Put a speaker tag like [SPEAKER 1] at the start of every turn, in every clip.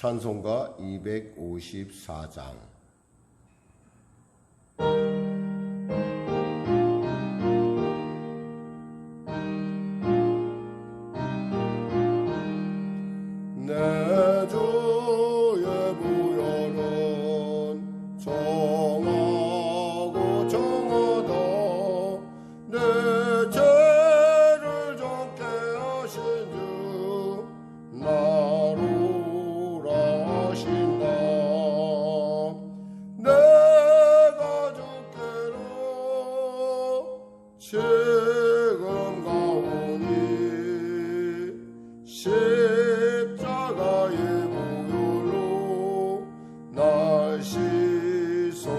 [SPEAKER 1] 찬송가 254장. 내 주의 부여는 정하고 정하다. 내 죄를 좁게 하신 주 나로라 하신다. 내가 주께로 지금 가오니 십자가의 보혈로 날 씻어주소서.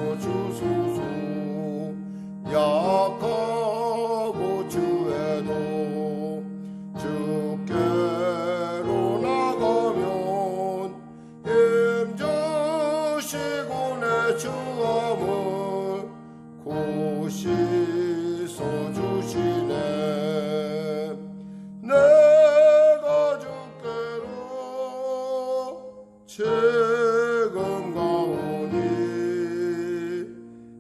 [SPEAKER 1] 약하고 주에도 주께로 나가면 힘주시고 내 주함을 곧 씻어주시네. 내가 주께로 지금 가오니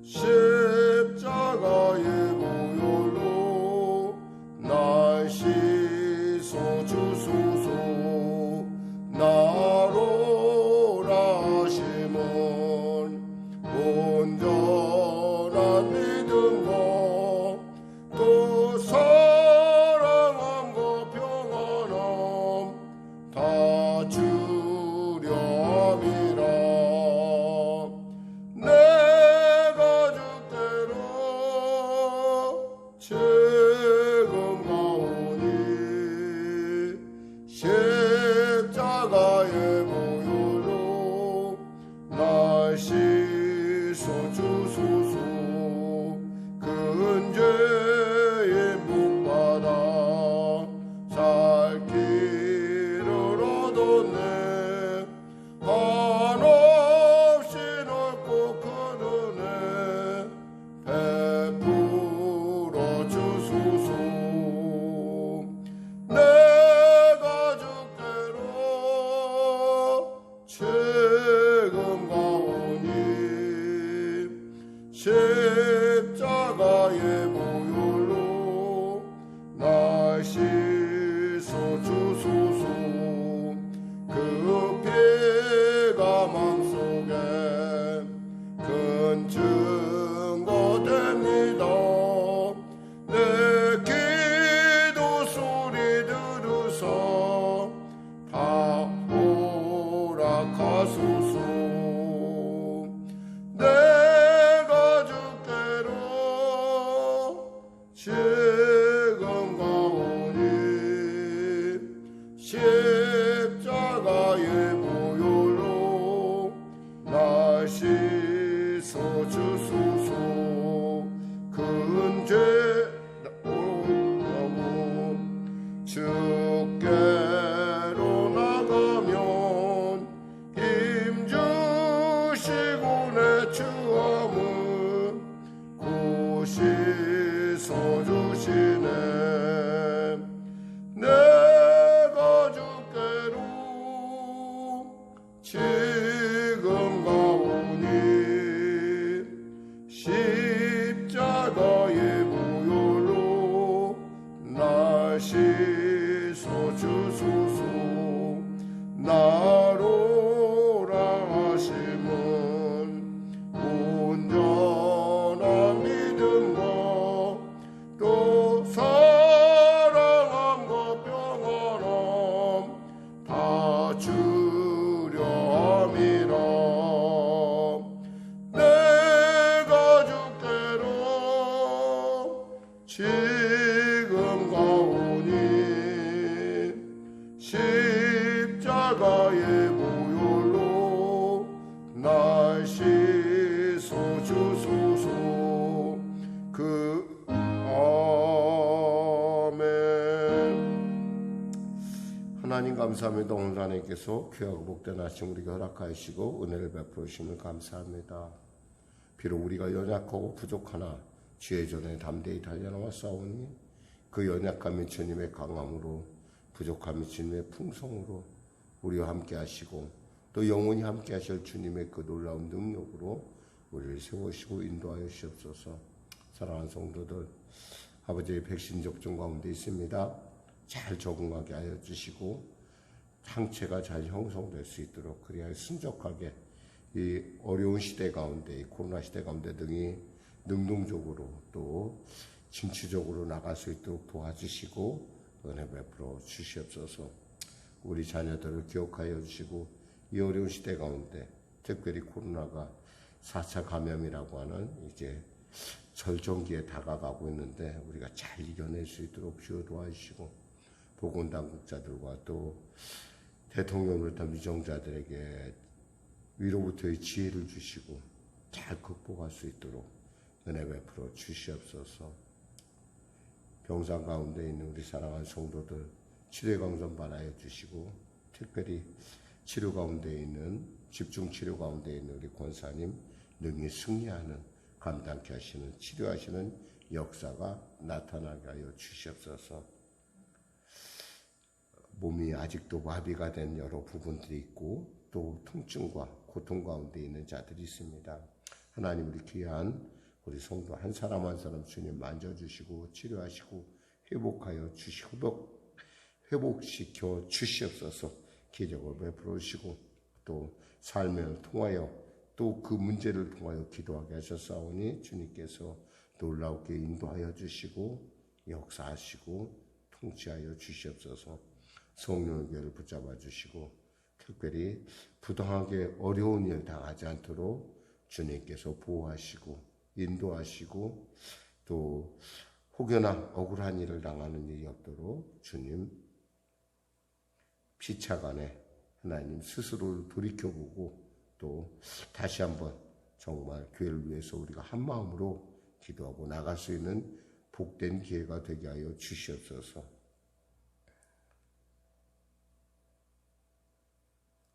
[SPEAKER 1] 십자가의 보혈로 날 씻어주소서. 나로라 하심은 온전한 믿음과 또 사랑함과 평안함 다 주려 함이라. 내가 주께로 지금 가오니 십자가의 보혈로 날 씻어주소서. 큰 죄에 못받아 살 길을 얻었네. 한없이 넓고 큰 은혜 베풀어 주소서. 내가 주께로 지금 가오니 십자가의 보혈로 날 씻어주소서. 그 피가 마음속에 큰 증거됩니다. 내 기도 소리 들으사 다 허락하소서. 내가 주께로 지금 가오니 십자가의 보혈로 날 씻어주소서. 큰 죄라고 주께로 나가면 힘주시고 내 주함을 곧 씻어주시네. 내가 주께로 지금 가오니 십자가의 보혈로 날 씻어주소서. 나로라 하심은 온전한 믿음과 또 사랑함과 평안함 다 주려 함이라. 내가 주께로 지금 가오니 십자가의 보혈로 날 씻어주소서. 아멘. 하나님 감사합니다. 오늘 하나님께서 귀하고 복된 아침 우리가 허락하시고 은혜를 베푸심을 감사합니다. 비록 우리가 연약하고 부족하나 주의 전에 담대히 달려나와 싸우니 그 연약함이 주님의 강함으로 부족함이 주님의 풍성으로 우리와 함께 하시고 또 영원히 함께 하실 주님의 그 놀라운 능력으로 우리를 세우시고 인도하여 주옵소서. 사랑하는 성도들, 아버지의 백신 접종 가운데 있습니다. 잘 적응하게 하여 주시고 항체가 잘 형성될 수 있도록, 그리하여 순적하게 이 어려운 시대 가운데, 이 코로나 시대 가운데 등이 능동적으로 또 진취적으로 나갈 수 있도록 도와주시고 은혜 베풀어 주시옵소서. 우리 자녀들을 기억하여 주시고 이 어려운 시대 가운데 특별히 코로나가 4차 감염이라고 하는 이제 절정기에 다가가고 있는데 우리가 잘 이겨낼 수 있도록 주여 도와주시고, 보건당국자들과 또 대통령을 비롯한 위정자들에게 위로부터의 지혜를 주시고 잘 극복할 수 있도록 은혜 베풀어 주시옵소서. 병상 가운데 있는 우리 사랑하는 성도들 치료의 강선 받아여 주시고, 특별히 치료 가운데 있는, 집중치료 가운데 있는 우리 권사님 능히 승리하는, 감당케 하시는, 치료하시는 역사가 나타나게 하여 주시옵소서. 몸이 아직도 마비가 된 여러 부분들이 있고 또 통증과 고통 가운데 있는 자들이 있습니다. 하나님, 우리 귀한 우리 성도 한 사람 한 사람 주님 만져주시고 치료하시고 회복하여 주시고 회복시켜 주시옵소서. 기적을 베풀어 주시고 또 삶을 통하여 또 그 문제를 통하여 기도하게 하셨사오니 주님께서 놀라우게 인도하여 주시고 역사하시고 통치하여 주시옵소서. 성령의 교회를 붙잡아 주시고 특별히 부당하게 어려운 일 당하지 않도록 주님께서 보호하시고 인도하시고 또 혹여나 억울한 일을 당하는 일이 없도록 주님 피차간에 하나님 스스로를 돌이켜보고 또 다시 한번 정말 교회를 위해서 우리가 한 마음으로 기도하고 나갈 수 있는 복된 기회가 되게 하여 주시옵소서.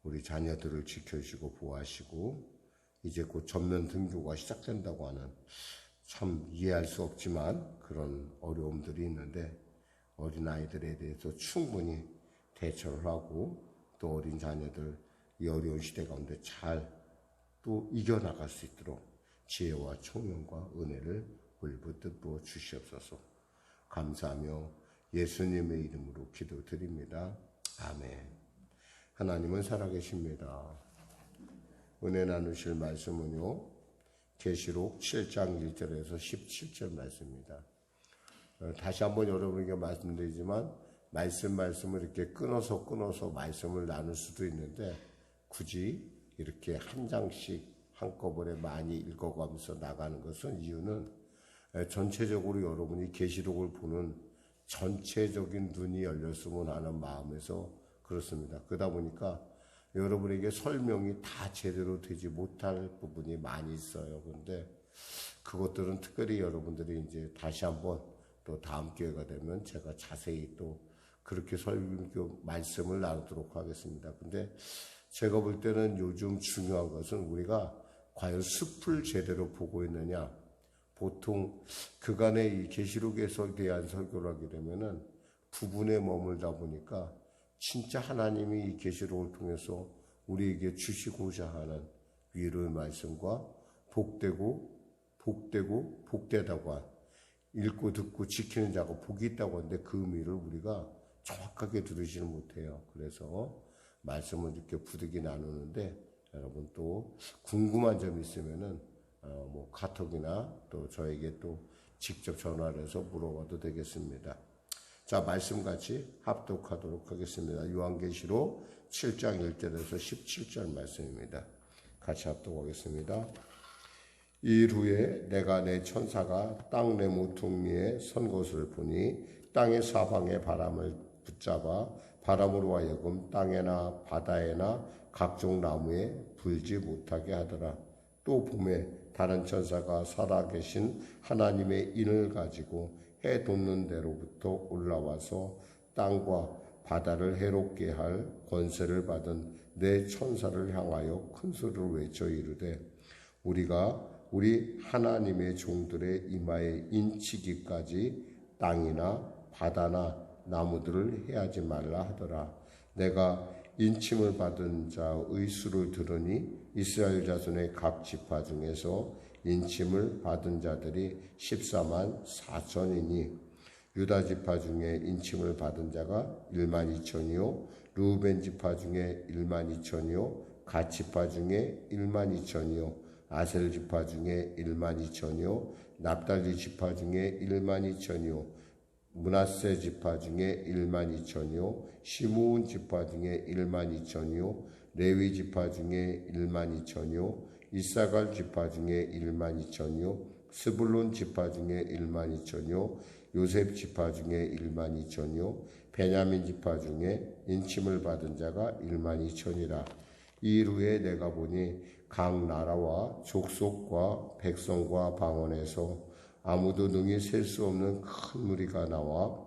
[SPEAKER 1] 우리 자녀들을 지켜주시고 보호하시고 이제 곧 전면 등교가 시작된다고 하는 참 이해할 수 없지만 그런 어려움들이 있는데 어린아이들에 대해서 충분히 대처를 하고 또 어린 자녀들 이 어려운 시대 가운데 잘 또 이겨나갈 수 있도록 지혜와 총명과 은혜를 울붓듯 부어 주시옵소서. 감사하며 예수님의 이름으로 기도드립니다. 아멘. 하나님은 살아계십니다. 은혜 나누실 말씀은요, 계시록 7장 1절에서 17절 말씀입니다. 다시 한번 여러분에게 말씀드리지만 말씀을 이렇게 끊어서 말씀을 나눌 수도 있는데 굳이 이렇게 한 장씩 한꺼번에 많이 읽어가면서 나가는 것은 이유는 전체적으로 여러분이 계시록을 보는 전체적인 눈이 열렸으면 하는 마음에서 그렇습니다. 그러다 보니까 여러분에게 설명이 다 제대로 되지 못할 부분이 많이 있어요. 그런데 그것들은 특별히 여러분들이 이제 다시 한번 또 다음 기회가 되면 제가 자세히 또 그렇게 설교 말씀을 나누도록 하겠습니다. 근데 제가 볼 때는 요즘 중요한 것은 우리가 과연 숲을 제대로 보고 있느냐. 보통 그간의 이 계시록에서 대한 설교를 하게 되면은 부분에 머물다 보니까 진짜 하나님이 이 계시록을 통해서 우리에게 주시고자 하는 위로의 말씀과 복되다고 한 읽고 듣고 지키는 자가 복이 있다고 하는데 그 의미를 우리가 정확하게 들으지는 못해요. 그래서 말씀을 이렇게 부득이 나누는데 여러분 또 궁금한 점 있으면은 카톡이나 또 저에게 또 직접 전화를 해서 물어봐도 되겠습니다. 자, 말씀 같이 합독하도록 하겠습니다. 요한계시록 7장 1절에서 17절 말씀입니다. 같이 합독하겠습니다. 이 후에 내가 내 천사가 땅 내 모퉁이에 선 것을 보니 땅의 사방에 바람을 붙잡아 바람으로 하여금 땅에나 바다에나 각종 나무에 불지 못하게 하더라. 또 봄에 다른 천사가 살아계신 하나님의 인을 가지고 해 돋는 데로부터 올라와서 땅과 바다를 해롭게 할 권세를 받은 내 천사를 향하여 큰 소리로 외쳐 이르되 우리가 우리 하나님의 종들의 이마에 인치기까지 땅이나 바다나 나무들을 해하지 말라 하더라. 내가 인침을 받은 자의 수를 들으니 이스라엘 자손의 각 지파 중에서 인침을 받은 자들이 14만 4천이니 유다 지파 중에 인침을 받은 자가 1만 2천이요 르우벤 지파 중에 1만 2천이요 갓 지파 중에 1만 2천이요 아셀 지파 중에 1만 2천이요 납달리 지파 중에 1만 2천이요 므낫세 지파 중에 1만 2천이요 시므온 지파 중에 1만 2천이요 레위 지파 중에 1만 2천이요 이사갈 지파 중에 1만 2천이요 스불론 지파 중에 1만 2천이요 요셉 지파 중에 1만 2천이요 베냐민 지파 중에 인침을 받은 자가 1만 2천이라. 이후에 내가 보니 각 나라와 족속과 백성과 방언에서 아무도 능히 셀 수 없는 큰 무리가 나와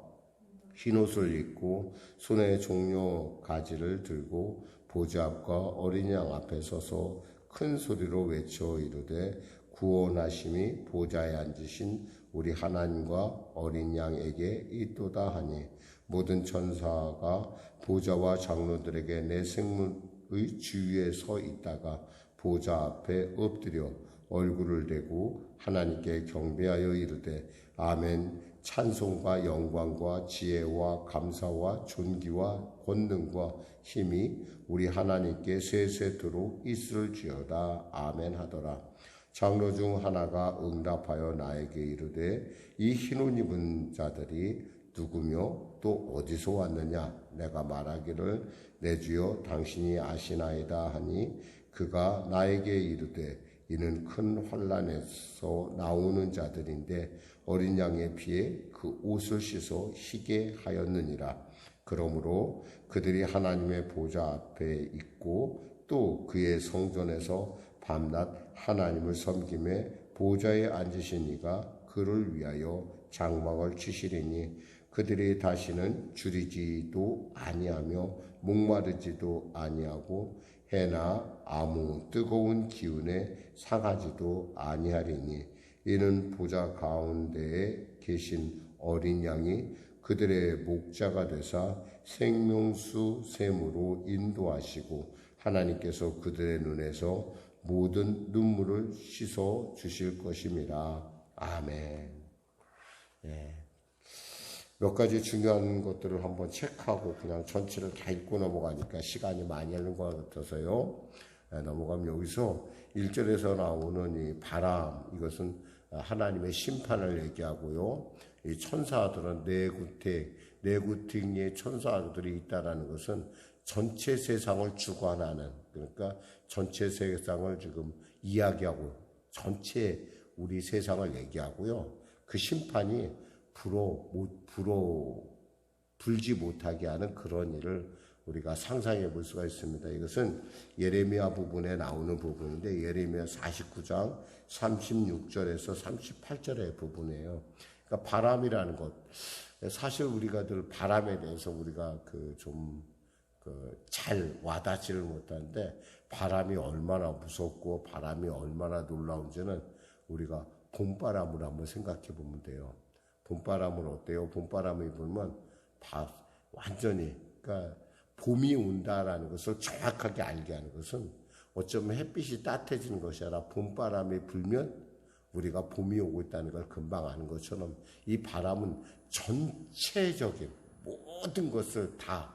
[SPEAKER 1] 흰옷을 입고 손에 종려 가지를 들고 보좌 앞과 어린 양 앞에 서서 큰 소리로 외쳐 이르되 구원하심이 보좌에 앉으신 우리 하나님과 어린 양에게 있도다 하니 모든 천사가 보좌와 장로들에게 내 생물의 주위에 서 있다가 보좌 앞에 엎드려 얼굴을 대고 하나님께 경배하여 이르되 아멘. 찬송과 영광과 지혜와 감사와 존귀와 권능과 힘이 우리 하나님께 세세토록 있을지어다. 아멘 하더라. 장로 중 하나가 응답하여 나에게 이르되 이 흰옷 입은 자들이 누구며 또 어디서 왔느냐. 내가 말하기를 내 주여 당신이 아시나이다 하니 그가 나에게 이르되 이는 큰 환난에서 나오는 자들인데 어린 양의 피에 그 옷을 씻어 희게 하였느니라. 그러므로 그들이 하나님의 보좌 앞에 있고 또 그의 성전에서 밤낮 하나님을 섬김에 보좌에 앉으신 이가 그를 위하여 장막을 치시리니 그들이 다시는 줄이지도 아니하며 목마르지도 아니하고 해나 아무 뜨거운 기운에 상하지도 아니하리니 이는 보좌 가운데에 계신 어린 양이 그들의 목자가 되사 생명수 샘으로 인도하시고 하나님께서 그들의 눈에서 모든 눈물을 씻어 주실 것임이라. 아멘. 예. 몇 가지 중요한 것들을 한번 체크하고 그냥 전체를 다 읽고 넘어가니까 시간이 많이 흐른 것 같아서요. 넘어가면 여기서 1절에서 나오는 이 바람, 이것은 하나님의 심판을 얘기하고요. 이 천사들은 네구팅의 천사들이 있다라는 것은 전체 세상을 주관하는, 그러니까 전체 세상을 지금 이야기하고 전체 우리 세상을 얘기하고요. 그 심판이 불지 못하게 하는 그런 일을 우리가 상상해 볼 수가 있습니다. 이것은 예레미야 부분에 나오는 부분인데 예레미야 49장 36절에서 38절의 부분이에요. 그러니까 바람이라는 것, 사실 우리가 늘 바람에 대해서 우리가 잘 와닿지를 못하는데 바람이 얼마나 무섭고 바람이 얼마나 놀라운지는 우리가 봄바람을 한번 생각해 보면 돼요. 봄바람은 어때요? 봄바람이 불면 완전히, 그러니까 봄이 온다라는 것을 정확하게 알게 하는 것은 어쩌면 햇빛이 따뜻해지는 것이 아니라 봄바람이 불면 우리가 봄이 오고 있다는 걸 금방 아는 것처럼 이 바람은 전체적인 모든 것을 다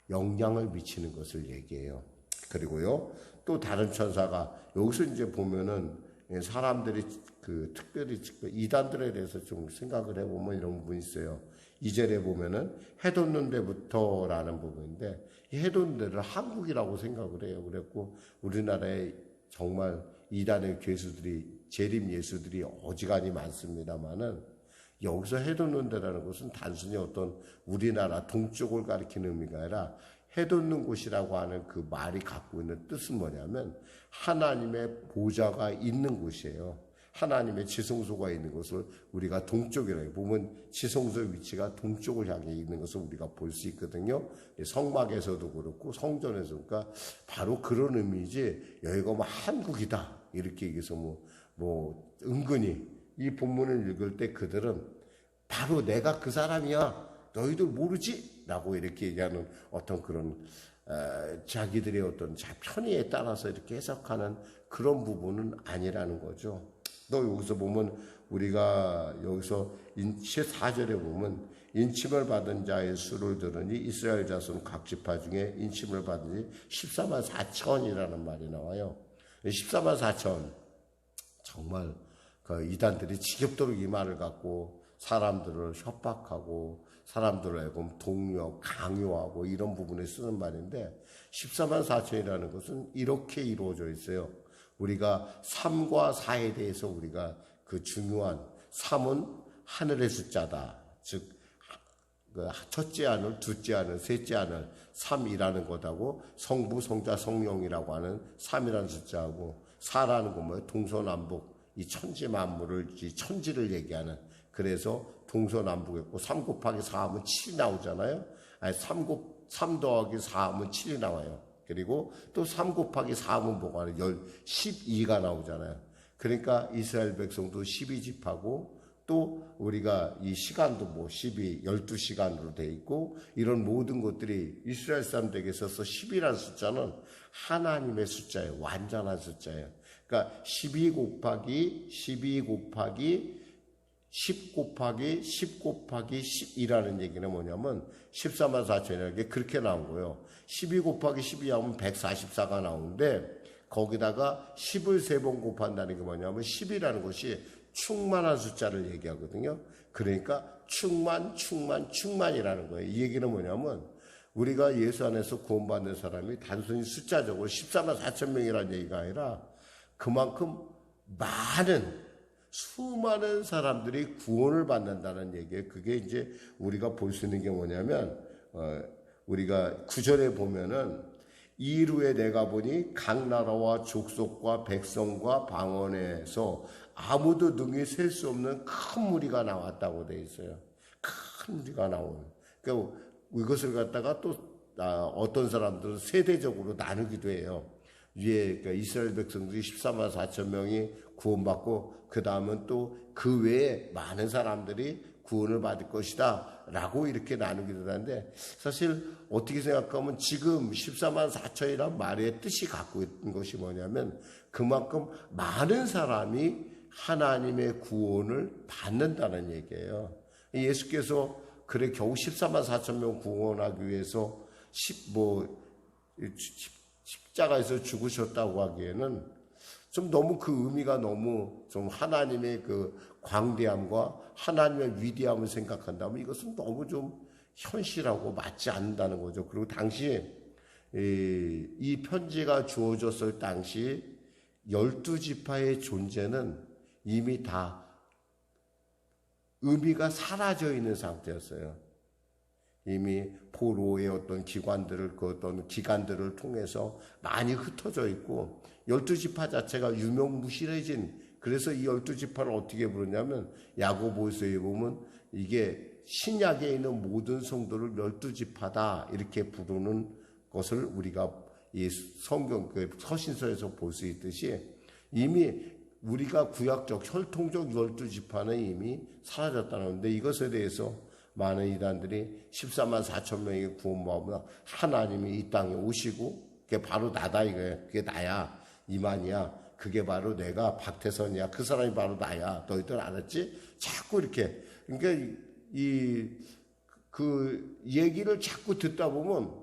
[SPEAKER 1] 영향을 미치는 것을 얘기해요. 그리고요, 또 다른 천사가 여기서 이제 보면은 사람들이 특별히 이단들에 대해서 좀 생각을 해보면 이런 부분이 있어요. 2절에 보면은 해돋는 데부터라는 부분인데 이 해돋는 데를 한국이라고 생각을 해요. 그랬고 우리나라에 정말 이단의 괴수들이 재림 예수들이 어지간히 많습니다만은 여기서 해돋는 데라는 것은 단순히 어떤 우리나라 동쪽을 가리키는 의미가 아니라 해돋는 곳이라고 하는 그 말이 갖고 있는 뜻은 뭐냐면 하나님의 보좌가 있는 곳이에요. 하나님의 지성소가 있는 것을 우리가 동쪽이라고 보면 지성소의 위치가 동쪽을 향해 있는 것을 우리가 볼 수 있거든요. 성막에서도 그렇고 성전에서, 그러니까 바로 그런 의미이지 여기가 한국이다 이렇게 얘기해서 은근히 이 본문을 읽을 때 그들은 바로 내가 그 사람이야, 너희들 모르지? 라고 이렇게 얘기하는 어떤 그런 자기들의 어떤 편의에 따라서 이렇게 해석하는 그런 부분은 아니라는 거죠. 또 여기서 보면 우리가 여기서 14절에 보면 인침을 받은 자의 수를 들으니 이스라엘 자손 각 지파 중에 인침을 받으니 14만 4천이라는 말이 나와요. 14만 4천 정말 그 이단들이 지겹도록 이 말을 갖고 사람들을 협박하고 사람들을 독려, 강요하고 이런 부분에 쓰는 말인데 14만 4천이라는 것은 이렇게 이루어져 있어요. 우리가 3과 4에 대해서 우리가 그 중요한 3은 하늘의 숫자다. 즉 첫째 하늘, 둘째 하늘, 셋째 하늘 3이라는 것하고 성부, 성자, 성령이라고 하는 3이라는 숫자하고 4라는 건 뭐예요? 동서남북 이 천지 만물을 이 천지를 얘기하는 그래서 동서남북이고 3 곱하기 4 하면 7이 나오잖아요. 아니 3 더하기 4 하면 7이 나와요. 그리고 또 3 곱하기 4 하면 뭐가 나와요? 12가 나오잖아요. 그러니까 이스라엘 백성도 12지파고 또 우리가 이 시간도 12시간으로 돼 있고 이런 모든 것들이 이스라엘 사람들에게 있어서 10이라는 숫자는 하나님의 숫자예요. 완전한 숫자예요. 그러니까 12 곱하기 10 곱하기 10 곱하기 10이라는 얘기는 뭐냐면 14만 4천이라는 게 그렇게 나온 거예요. 12 곱하기 12 하면 144가 나오는데 거기다가 10을 3번 곱한다는 게 뭐냐면 10이라는 것이 충만한 숫자를 얘기하거든요. 그러니까 충만이라는 거예요. 이 얘기는 뭐냐면 우리가 예수 안에서 구원받는 사람이 단순히 숫자적으로 14만 4천 명이라는 얘기가 아니라 그만큼 수많은 사람들이 구원을 받는다는 얘기예요. 그게 이제 우리가 볼 수 있는 게 뭐냐면 우리가 9절에 보면은 이루에 내가 보니 각 나라와 족속과 백성과 방언에서 아무도 능히 셀 수 없는 큰 무리가 나왔다고 돼 있어요. 큰 무리가 나오는. 그러니까 이것을 갖다가 또 어떤 사람들은 세대적으로 나누기도 해요. 위에 그러니까 이스라엘 백성들이 14만 4천 명이 구원받고 그 다음은 또 그 외에 많은 사람들이 구원을 받을 것이다 라고 이렇게 나누기도 하는데 사실 어떻게 생각하면 지금 14만 4천이란 말의 뜻이 갖고 있는 것이 뭐냐면 그만큼 많은 사람이 하나님의 구원을 받는다는 얘기예요. 예수께서 그래 겨우 14만 4천 명 구원하기 위해서 십자가에서 죽으셨다고 하기에는 좀 너무 그 의미가 너무 좀 하나님의 그 광대함과 하나님의 위대함을 생각한다면 이것은 너무 좀 현실하고 맞지 않는다는 거죠. 그리고 당시에 이 편지가 주어졌을 당시 12지파의 존재는 이미 다 의미가 사라져 있는 상태였어요. 이미 포로의 어떤 그 어떤 기관들을 통해서 많이 흩어져 있고 12지파 자체가 유명무실해진 그래서 이 12지파를 어떻게 부르냐면 야고보서에 보면 이게 신약에 있는 모든 성도를 12지파다 이렇게 부르는 것을 우리가 이 성경 서신서에서 볼 수 있듯이 이미 우리가 구약적 혈통적 12지파는 이미 사라졌다는 건데 이것에 대해서 많은 이단들이 14만 4천 명이 구원받으면 하나님이 이 땅에 오시고 그게 바로 나다 이거예요. 그게 나야 이만이야. 그게 바로 내가 박태선이야. 그 사람이 바로 나야. 너희들 알았지? 자꾸 이렇게 그러니까 그 얘기를 자꾸 듣다 보면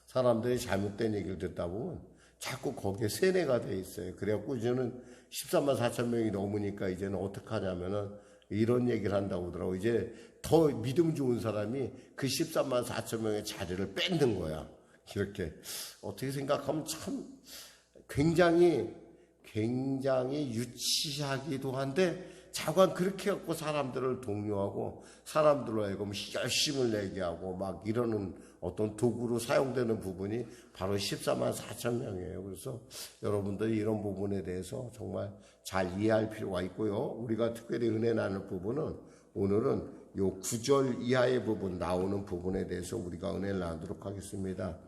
[SPEAKER 1] 사람들이 잘못된 얘기를 듣다 보면 자꾸 거기에 세뇌가 돼 있어요. 그래갖고 이제는 14만 4천 명이 넘으니까 이제는 어떻게 하냐면은 이런 얘기를 한다고 하더라고. 이제 더 믿음 좋은 사람이 그 14만 4천 명의 자리를 뺏는 거야. 이렇게 어떻게 생각하면 참 굉장히 유치하기도 한데 자관 그렇게 갖고 사람들을 독려하고 사람들로 하여금 열심을 내게 하고 막 이러는 어떤 도구로 사용되는 부분이 바로 14만 4천 명이에요. 그래서 여러분들이 이런 부분에 대해서 정말 잘 이해할 필요가 있고요. 우리가 특별히 은혜 나눌 부분은 오늘은 요 9절 이하의 부분 나오는 부분에 대해서 우리가 은혜를 나누도록 하겠습니다.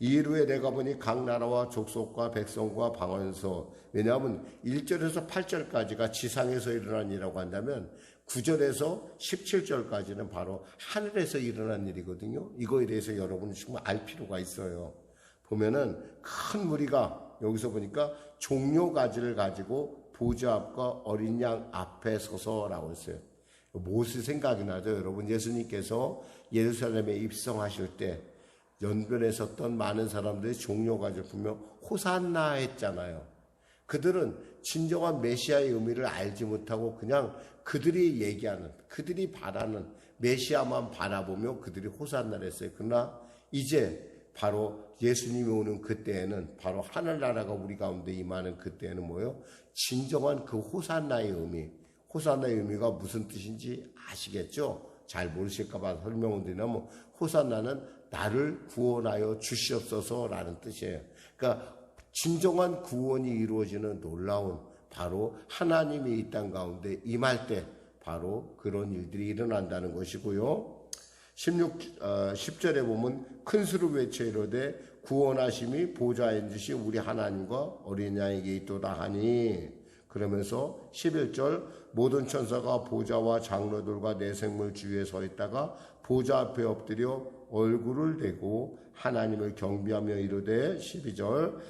[SPEAKER 1] 이후에 내가 보니 각 나라와 족속과 백성과 방언에서 왜냐하면 1절에서 8절까지가 지상에서 일어난 일이라고 한다면 9절에서 17절까지는 바로 하늘에서 일어난 일이거든요. 이거에 대해서 여러분은 정말 알 필요가 있어요. 보면은 큰 무리가 여기서 보니까 종려가지를 가지고 보좌 앞과 어린 양 앞에 서서라고 했어요. 무엇이 생각이 나죠? 여러분, 예수님께서 예루살렘에 입성하실 때 연변에 섰던 많은 사람들이 종려가지를 보며 호산나 했잖아요. 그들은 진정한 메시아의 의미를 알지 못하고 그냥 그들이 얘기하는, 그들이 바라는 메시아만 바라보며 그들이 호산나를 했어요. 그러나 이제 바로 예수님이 오는 그때에는, 바로 하늘나라가 우리 가운데 임하는 그때에는 뭐예요? 진정한 그 호산나의 의미, 호산나의 의미가 무슨 뜻인지 아시겠죠? 잘 모르실까봐 설명을 드리면, 호산나는 나를 구원하여 주시옵소서라는 뜻이에요. 그러니까 진정한 구원이 이루어지는 놀라운, 바로 하나님이 이 땅 가운데 임할 때 바로 그런 일들이 일어난다는 것이고요. 10절에 보면 큰 수로 외쳐 이르되 구원하심이 보좌에 앉으신 우리 하나님과 어린 양에게 있도다 하니, 그러면서 11절 모든 천사가 보좌와 장로들과 내 생물 주위에 서 있다가 보좌 앞에 엎드려 얼굴을 대고 하나님을 경배하며 이르되, 12절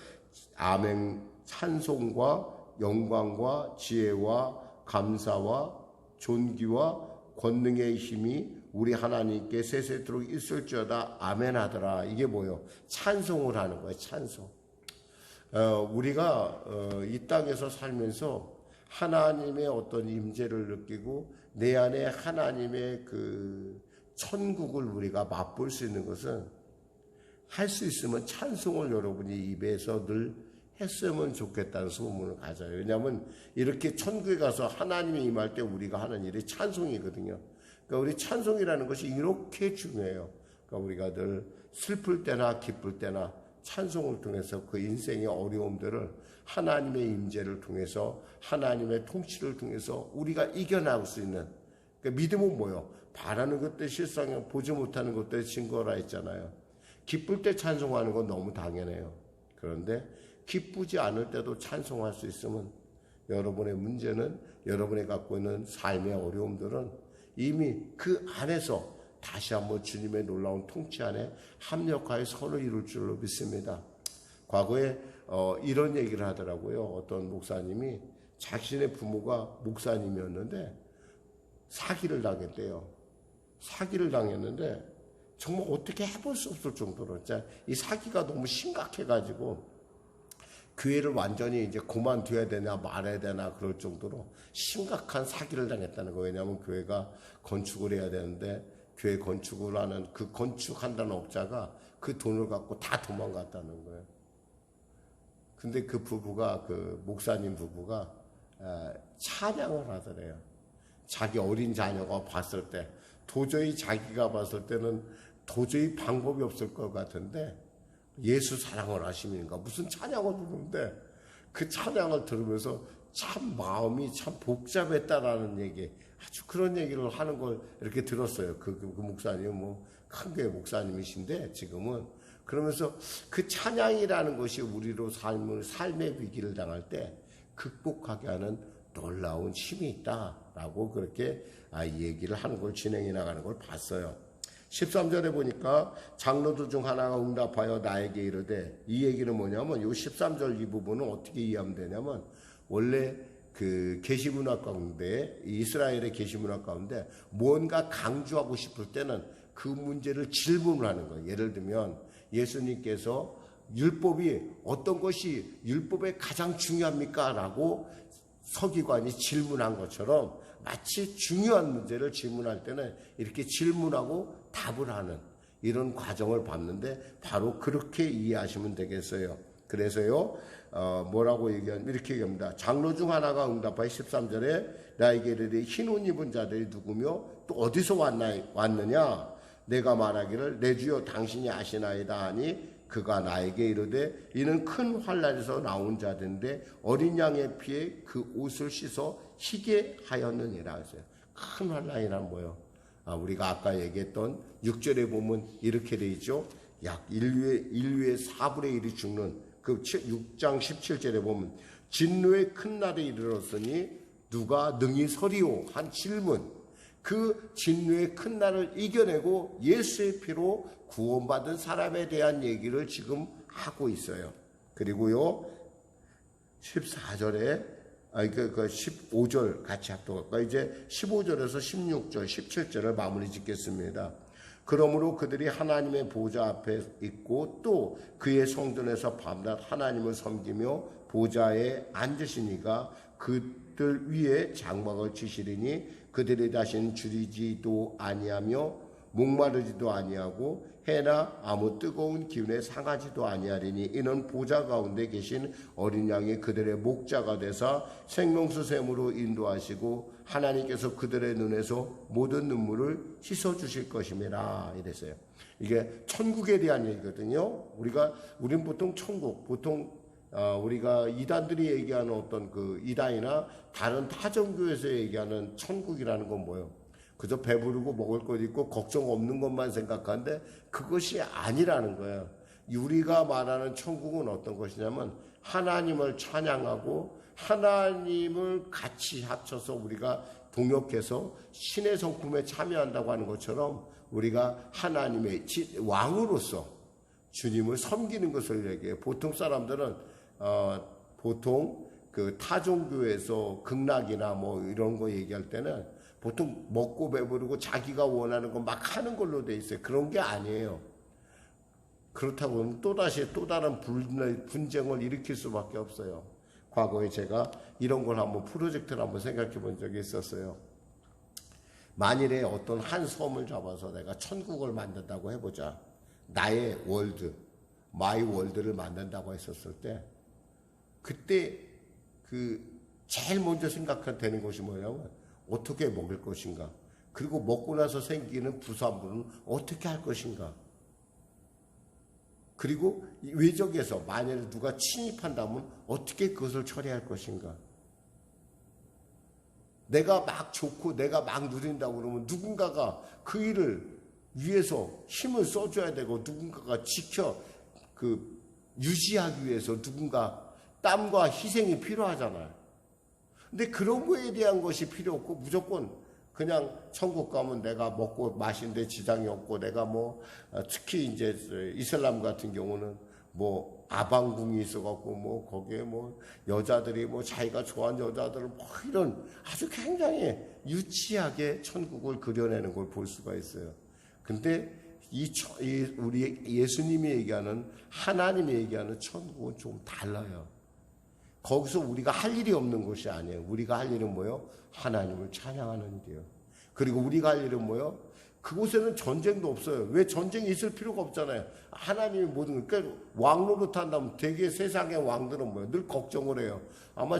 [SPEAKER 1] 아멘, 찬송과 영광과 지혜와 감사와 존귀와 권능의 힘이 우리 하나님께 세세토록 있을지어다 아멘 하더라. 이게 뭐예요? 찬송을 하는 거예요. 찬송. 우리가 이 땅에서 살면서 하나님의 어떤 임재를 느끼고 내 안에 하나님의 그 천국을 우리가 맛볼 수 있는 것은, 할 수 있으면 찬송을 여러분이 입에서 늘 했으면 좋겠다는 소문을 가져요. 왜냐하면 이렇게 천국에 가서 하나님이 임할 때 우리가 하는 일이 찬송이거든요. 그러니까 우리 찬송이라는 것이 이렇게 중요해요. 그러니까 우리가 늘 슬플 때나 기쁠 때나 찬송을 통해서 그 인생의 어려움들을 하나님의 임재를 통해서, 하나님의 통치를 통해서 우리가 이겨나갈 수 있는, 그러니까 믿음은 뭐예요? 바라는 것들 실상에 보지 못하는 것들의 증거라 했잖아요. 기쁠 때 찬송하는 건 너무 당연해요. 그런데 기쁘지 않을 때도 찬송할 수 있으면, 여러분의 문제는, 여러분이 갖고 있는 삶의 어려움들은 이미 그 안에서 다시 한번 주님의 놀라운 통치 안에 합력하여 서로 이룰 줄로 믿습니다. 과거에 이런 얘기를 하더라고요. 어떤 목사님이 자신의 부모가 목사님이었는데 사기를 당했대요. 사기를 당했는데 정말 어떻게 해볼 수 없을 정도로 진짜 이 사기가 너무 심각해가지고 교회를 완전히 이제 그만둬야 되나 말아야 되나 그럴 정도로 심각한 사기를 당했다는 거예요. 왜냐하면 교회가 건축을 해야 되는데 교회 건축을 하는 그 건축한다는 업자가 그 돈을 갖고 다 도망갔다는 거예요. 근데 그 부부가, 그 목사님 부부가 찬양을 하더래요. 자기 어린 자녀가 봤을 때, 도저히 자기가 봤을 때는 도저히 방법이 없을 것 같은데 예수 사랑을 하시니까 무슨 찬양을 부르는데, 그 찬양을 들으면서 참 마음이 참 복잡했다라는 얘기, 아주 그런 얘기를 하는 걸 이렇게 들었어요. 그 목사님은 뭐 큰 교회 목사님이신데 지금은. 그러면서 그 찬양이라는 것이 우리로 삶의 위기를 당할 때 극복하게 하는 놀라운 힘이 있다라고 그렇게 얘기를 하는 걸, 진행해 나가는 걸 봤어요. 13절에 보니까 장로들 중 하나가 응답하여 나에게 이르되, 이 얘기는 뭐냐면, 이 13절 이 부분은 어떻게 이해하면 되냐면, 원래 그 계시문학 가운데, 이스라엘의 계시문학 가운데 뭔가 강조하고 싶을 때는 그 문제를 질문을 하는 거예요. 예를 들면 예수님께서 율법이 어떤 것이 율법에 가장 중요합니까? 라고 서기관이 질문한 것처럼, 마치 중요한 문제를 질문할 때는 이렇게 질문하고 답을 하는 이런 과정을 봤는데, 바로 그렇게 이해하시면 되겠어요. 그래서요, 뭐라고 얘기하면 이렇게 얘기합니다. 장로 중 하나가 응답하여 13절에 나에게 이르되 흰 옷 입은 자들이 누구며 또 어디서 왔느냐? 내가 말하기를 내 주여 당신이 아시나이다 하니, 그가 나에게 이르되 이는 큰 환난에서 나온 자들인데 어린 양의 피에 그 옷을 씻어 희게 하였느니라 했어요. 큰 환난이란 뭐예요? 우리가 아까 얘기했던 6절에 보면 이렇게 돼 있죠. 약 인류의 4분의 1이 죽는 그 6장 17절에 보면 진노의 큰 날에 이르렀으니 누가 능히 서리오 한 질문, 그 진노의 큰 날을 이겨내고 예수의 피로 구원받은 사람에 대한 얘기를 지금 하고 있어요. 그리고요 14절에 15절 같이 합독할까? 이제 15절에서 16절, 17절을 마무리 짓겠습니다. 그러므로 그들이 하나님의 보좌 앞에 있고 또 그의 성전에서 밤낮 하나님을 섬기며 보좌에 앉으시니가 그들 위에 장막을 치시리니 그들이 다시는 줄이지도 아니하며 목마르지도 아니하고 해나 아무 뜨거운 기운에 상하지도 아니하리니 이는 보좌 가운데 계신 어린 양이 그들의 목자가 되사 생명수 샘으로 인도하시고 하나님께서 그들의 눈에서 모든 눈물을 씻어 주실 것임이라 이랬어요. 이게 천국에 대한 얘기거든요. 우린 보통 천국, 우리가 이단들이 얘기하는 어떤 그 이단이나 다른 타종교에서 얘기하는 천국이라는 건 뭐예요? 그저 배부르고 먹을 것 있고 걱정 없는 것만 생각하는데 그것이 아니라는 거예요. 우리가 말하는 천국은 어떤 것이냐면 하나님을 찬양하고 하나님을 같이 합쳐서 우리가 동역해서 신의 성품에 참여한다고 하는 것처럼 우리가 하나님의 왕으로서 주님을 섬기는 것을 얘기해요. 보통 사람들은 보통 그 타종교에서 극락이나 뭐 이런 거 얘기할 때는 보통 먹고 배부르고 자기가 원하는 거 막 하는 걸로 돼 있어요. 그런 게 아니에요. 그렇다고 하면 또다시 또 다른 분쟁을 일으킬 수밖에 없어요. 과거에 제가 이런 걸 한번 프로젝트를 한번 생각해 본 적이 있었어요. 만일에 어떤 한 섬을 잡아서 내가 천국을 만든다고 해보자. 나의 월드, 마이 월드를 만든다고 했었을 때 그때 제일 먼저 생각되는 것이 뭐냐면 어떻게 먹을 것인가? 그리고 먹고 나서 생기는 부산물은 어떻게 할 것인가? 그리고 외적에서 만약에 누가 침입한다면 어떻게 그것을 처리할 것인가? 내가 막 좋고 내가 막 누린다고 그러면 누군가가 그 일을 위해서 힘을 써줘야 되고 누군가가 유지하기 위해서 누군가 땀과 희생이 필요하잖아요. 근데 그런 거에 대한 것이 필요 없고 무조건 그냥 천국 가면 내가 먹고 마시는데 지장이 없고 내가 특히 이제 이슬람 같은 경우는 아방궁이 있어갖고 거기에 여자들이 자기가 좋아하는 여자들을 이런 아주 굉장히 유치하게 천국을 그려내는 걸 볼 수가 있어요. 근데 우리 예수님이 얘기하는 하나님이 얘기하는 천국은 좀 달라요. 거기서 우리가 할 일이 없는 것이 아니에요. 우리가 할 일은 뭐예요? 하나님을 찬양하는 일이에요. 그리고 우리가 할 일은 뭐예요? 그곳에는 전쟁도 없어요. 왜 전쟁이 있을 필요가 없잖아요. 하나님이 모든 그러니까 왕노릇 한다면 되게 세상의 왕들은 뭐예요? 늘 걱정을 해요.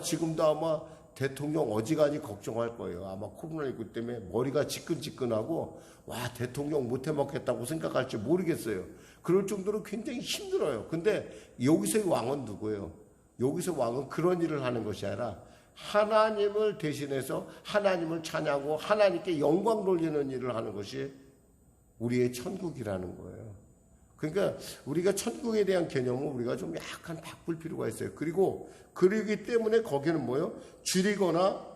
[SPEAKER 1] 지금도 아마 대통령 어지간히 걱정할 거예요. 아마 코로나19 때문에 머리가 지끈지끈하고 대통령 못 해먹겠다고 생각할지 모르겠어요. 그럴 정도로 굉장히 힘들어요. 근데 여기서의 왕은 누구예요? 여기서 왕은 그런 일을 하는 것이 아니라 하나님을 대신해서 하나님을 찬양하고 하나님께 영광 돌리는 일을 하는 것이 우리의 천국이라는 거예요. 그러니까 우리가 천국에 대한 개념은 우리가 좀 약간 바꿀 필요가 있어요. 그러기 때문에 거기는 줄이거나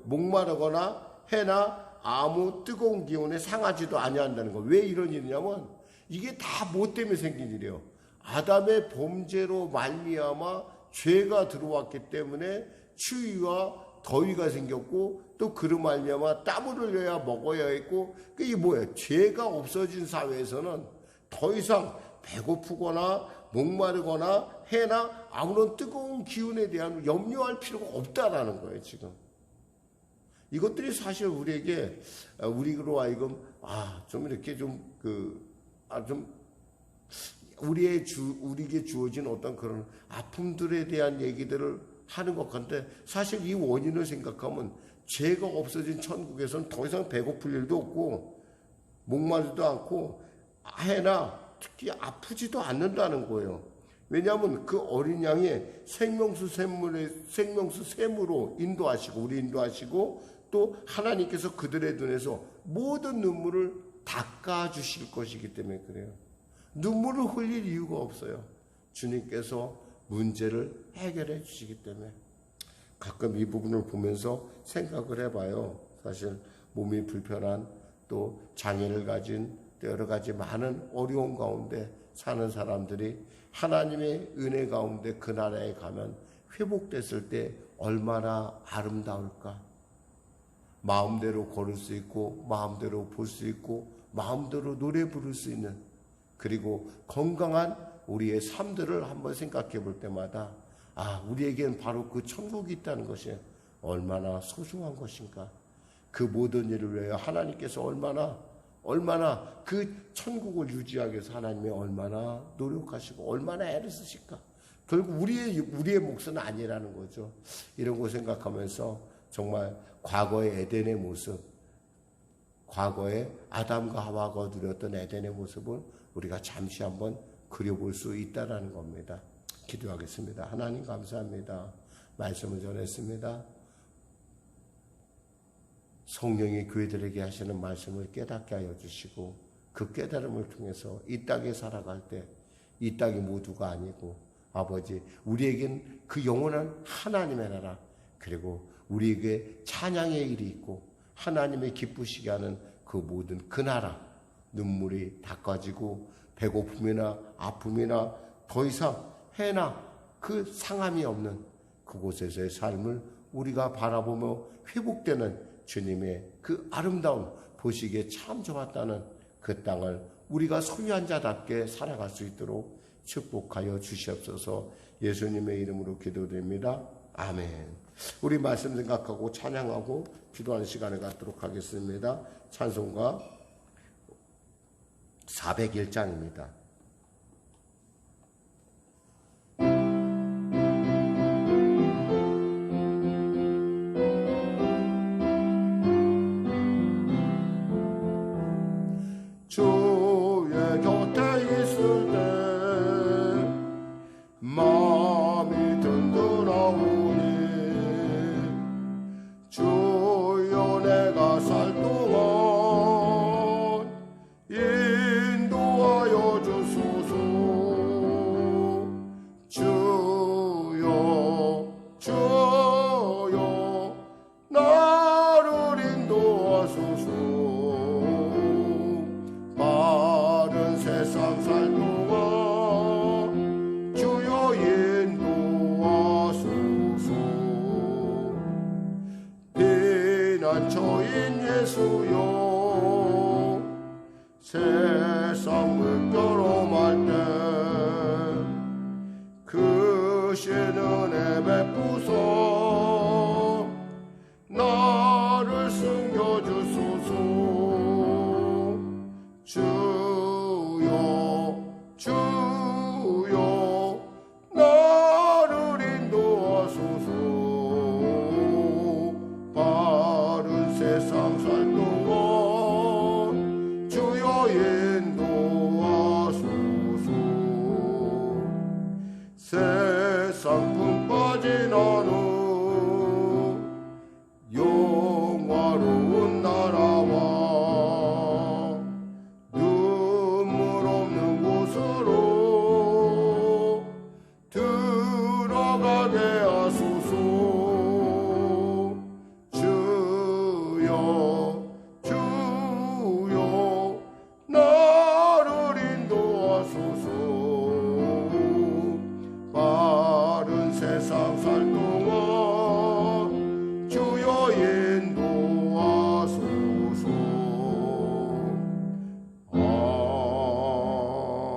[SPEAKER 1] 목마르거나 해나 아무 뜨거운 기운에 상하지도 아니한다는 거. 왜 이런 일이냐면 이게 다 뭐 때문에 생긴 일이에요. 아담의 범죄로 말미암아 죄가 들어왔기 때문에 추위와 더위가 생겼고 또 그로 말미암아 땀을 흘려야 먹어야 했고 이게 뭐예요? 죄가 없어진 사회에서는 더 이상 배고프거나 목마르거나 해나 아무런 뜨거운 기운에 대한 염려할 필요가 없다라는 거예요. 지금 이것들이 사실 우리로 하여금 좀 이렇게 우리에게 주어진 어떤 그런 아픔들에 대한 얘기들을 하는 것 같은데 사실 이 원인을 생각하면 죄가 없어진 천국에서는 더 이상 배고플 일도 없고 목마르지도 않고 해나 특히 아프지도 않는다는 거예요. 왜냐하면 그 어린 양이 생명수 샘으로 인도하시고 또 하나님께서 그들의 눈에서 모든 눈물을 닦아주실 것이기 때문에 그래요. 눈물을 흘릴 이유가 없어요. 주님께서 문제를 해결해 주시기 때문에. 가끔 이 부분을 보면서 생각을 해봐요. 사실 몸이 불편한 또 장애를 가진 또 여러 가지 많은 어려운 가운데 사는 사람들이 하나님의 은혜 가운데 그 나라에 가면 회복됐을 때 얼마나 아름다울까. 마음대로 걸을 수 있고 마음대로 볼 수 있고 마음대로 노래 부를 수 있는, 그리고 건강한 우리의 삶들을 한번 생각해 볼 때마다 우리에겐 바로 그 천국이 있다는 것이 얼마나 소중한 것인가. 그 모든 일을 위하여 하나님께서 얼마나 그 천국을 유지하기 위해서 하나님이 얼마나 노력하시고 얼마나 애를 쓰실까. 결국 우리의 몫은 아니라는 거죠. 이런 거 생각하면서 정말 과거의 에덴의 모습, 과거에 아담과 하와가 누렸던 에덴의 모습을 우리가 잠시 한번 그려볼 수 있다는 겁니다. 기도하겠습니다. 하나님 감사합니다. 말씀을 전했습니다. 성령이 교회들에게 하시는 말씀을 깨닫게 하여 주시고 그 깨달음을 통해서 이 땅에 살아갈 때 이 땅이 모두가 아니고 아버지 우리에겐 그 영원한 하나님의 나라, 그리고 우리에게 찬양의 일이 있고 하나님의 기쁘시게 하는 그 모든 그 나라, 눈물이 닦아지고 배고픔이나 아픔이나 더 이상 해나 그 상함이 없는 그곳에서의 삶을 우리가 바라보며 회복되는 주님의 그 아름다운 보시기에 참 좋았다는 그 땅을 우리가 소유한 자답게 살아갈 수 있도록 축복하여 주시옵소서. 예수님의 이름으로 기도드립니다. 아멘. 우리 말씀 생각하고 찬양하고 기도하는 시간을 갖도록 하겠습니다. 찬송가 401장입니다. 주의 곁에 있을 때 마음이 든든하오니 주여 내가 살 동안 인도하여 주소서. 주여 나를 인도하소서. 바른 세상 살 동안 주여 인도하소서. 피난처인 예수여 세상 물결험할 때 그 신은혜 베푸소 나를 숨겨주소서. 주여 나를 인도하소서. 바른 세상 살 동안 주여 인도하소서. 세상 품 빠진 어느 영화로운 나라와 눈물 없는 곳으로 들어가게 하소서. 주여 나를 인도하소서. 바른 세상 살 동안 주여 인도하소서.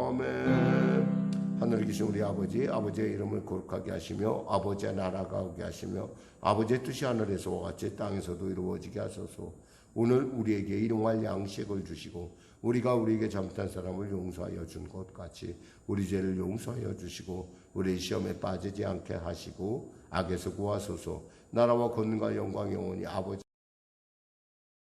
[SPEAKER 1] 아멘. 하늘에 계신 우리 아버지의 이름을 거룩하게 하시며 아버지의 나라가 오게 하시며 아버지의 뜻이 하늘에서와 같이 땅에서도 이루어지게 하소서. 오늘 우리에게 일용할 양식을 주시고 우리가 우리에게 잘못한 사람을 용서하여 준 것 같이 우리 죄를 용서하여 주시고 우리 시험에 빠지지 않게 하시고 악에서 구하소서. 나라와 권능과 영광 영원히 아버지